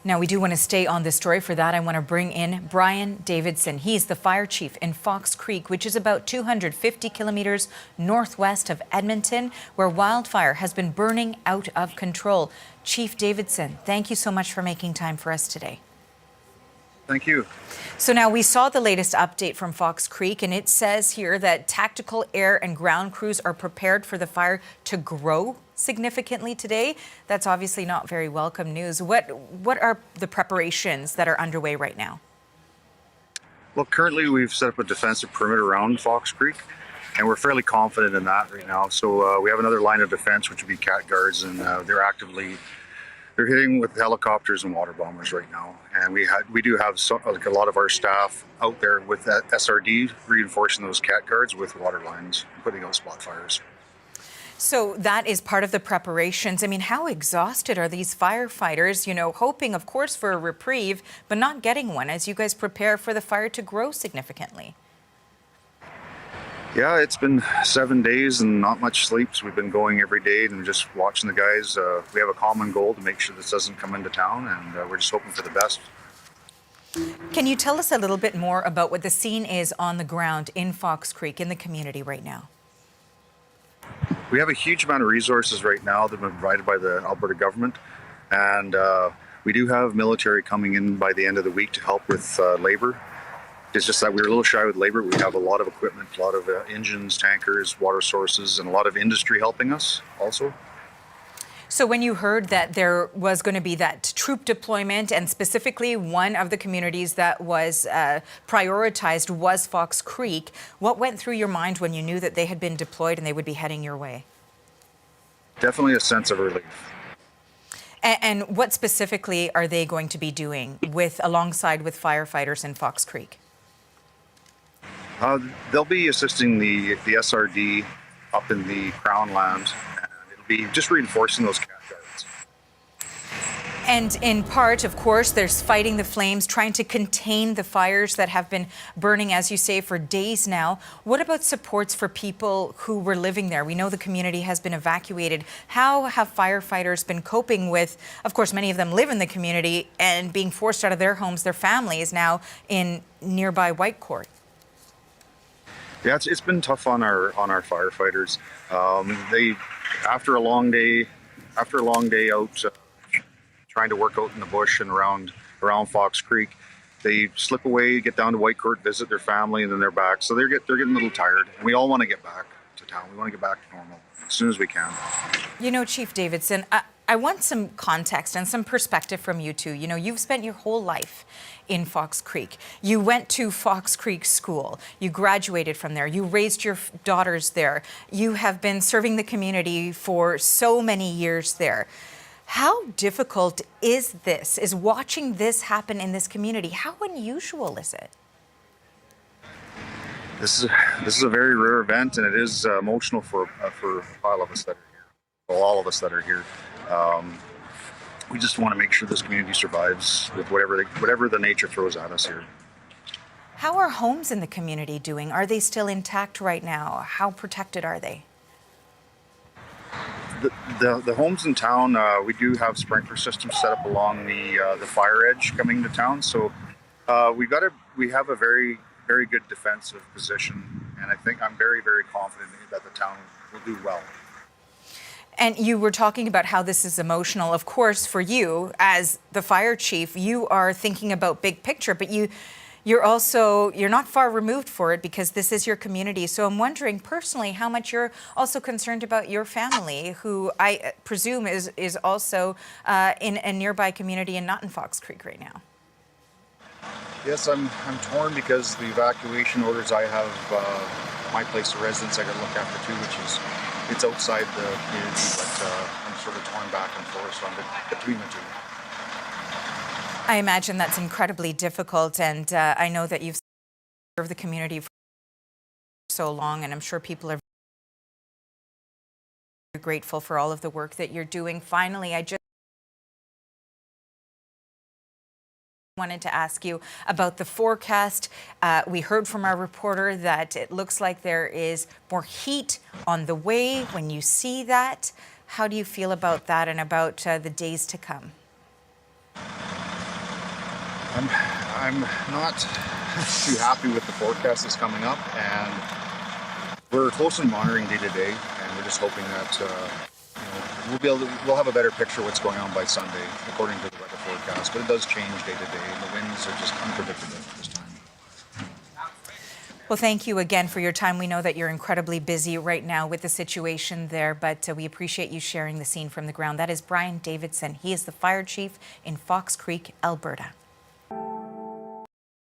Now, we do want to stay on this story. For that, I want to bring in Brian Davidson. He's the fire chief in Fox Creek, which is about 250 kilometers northwest of Edmonton, where wildfire has been burning out of control. Chief Davidson, thank you so much for making time for us today. Thank you. So now we saw the latest update from Fox Creek, and it says here that tactical air and ground crews are prepared for the fire to grow significantly today. That's obviously not very welcome news. What are the preparations that are underway right now? Well, currently we've set up a defensive perimeter around Fox Creek, and we're fairly confident in that right now. So we have another line of defense, which would be cat guards, and they're hitting with helicopters and water bombers right now. And we do have a lot of our staff out there with that SRD reinforcing those cat guards with water lines, putting out spot fires. So that is part of the preparations. I mean, how exhausted are these firefighters, hoping, of course, for a reprieve, but not getting one as you guys prepare for the fire to grow significantly? Yeah, it's been 7 days and not much sleep. So we've been going every day and just watching the guys. We have a common goal to make sure this doesn't come into town, and we're just hoping for the best. Can you tell us a little bit more about what the scene is on the ground in Fox Creek, in the community right now? We have a huge amount of resources right now that have been provided by the Alberta government, and we do have military coming in by the end of the week to help with labor. It's just that we're a little shy with labor. We have a lot of equipment, a lot of engines, tankers, water sources, and a lot of industry helping us also. So when you heard that there was going to be that troop deployment, and specifically one of the communities that was prioritized was Fox Creek, what went through your mind when you knew that they had been deployed and they would be heading your way? Definitely a sense of relief. And what specifically are they going to be doing alongside with firefighters in Fox Creek? They'll be assisting the SRD up in the Crown land. It'll be just reinforcing those cat guards. And in part, of course, there's fighting the flames, trying to contain the fires that have been burning, as you say, for days now. What about supports for people who were living there? We know the community has been evacuated. How have firefighters been coping with, of course, many of them live in the community and being forced out of their homes, their families now in nearby Whitecourt? Yeah, it's been tough on our firefighters. After a long day out trying to work out in the bush and around Fox Creek, they slip away, get down to Whitecourt, visit their family, and then they're back. So they're getting a little tired. And we all want to get back to town. We want to get back to normal as soon as we can. Chief Davidson, I want some context and some perspective from you two. You've spent your whole life in Fox Creek. You went to Fox Creek School. You graduated from there. You raised your daughters there. You have been serving the community for so many years there. How difficult is watching this happen in this community? How unusual is it? This is a very rare event, and it is emotional for all of us that are here. Well, all of us that are here. We just want to make sure this community survives with whatever the nature throws at us here. How are homes in the community doing? Are they still intact right now? How protected are they? The homes in town, we do have sprinkler systems set up along the fire edge coming to town. So we have a very, very good defensive position, and I think I'm very, very confident that the town will do well. And you were talking about how this is emotional. Of course, for you as the fire chief, you are thinking about big picture, but you're not far removed for it because this is your community. So I'm wondering personally how much you're also concerned about your family, who I presume is also in a nearby community and not in Fox Creek right now. Yes, I'm torn because the evacuation orders I have, my place of residence I got to look after too, which is it's outside the community, but I'm sort of torn back and forth, so I'm between the two. I imagine that's incredibly difficult, and I know that you've served the community for so long, and I'm sure people are very grateful for all of the work that you're doing. Finally, I just wanted to ask you about the forecast. We heard from our reporter that it looks like there is more heat on the way. When you see that, how do you feel about that and about the days to come? I'm not too happy with the forecast that's coming up, and we're closely monitoring day to day, and we're just hoping that we'll have a better picture of what's going on by Sunday, according to the weather forecast. But it does change day to day, and the winds are just unpredictable this time. Well, thank you again for your time. We know that you're incredibly busy right now with the situation there, but we appreciate you sharing the scene from the ground. That is Brian Davidson. He is the fire chief in Fox Creek, Alberta.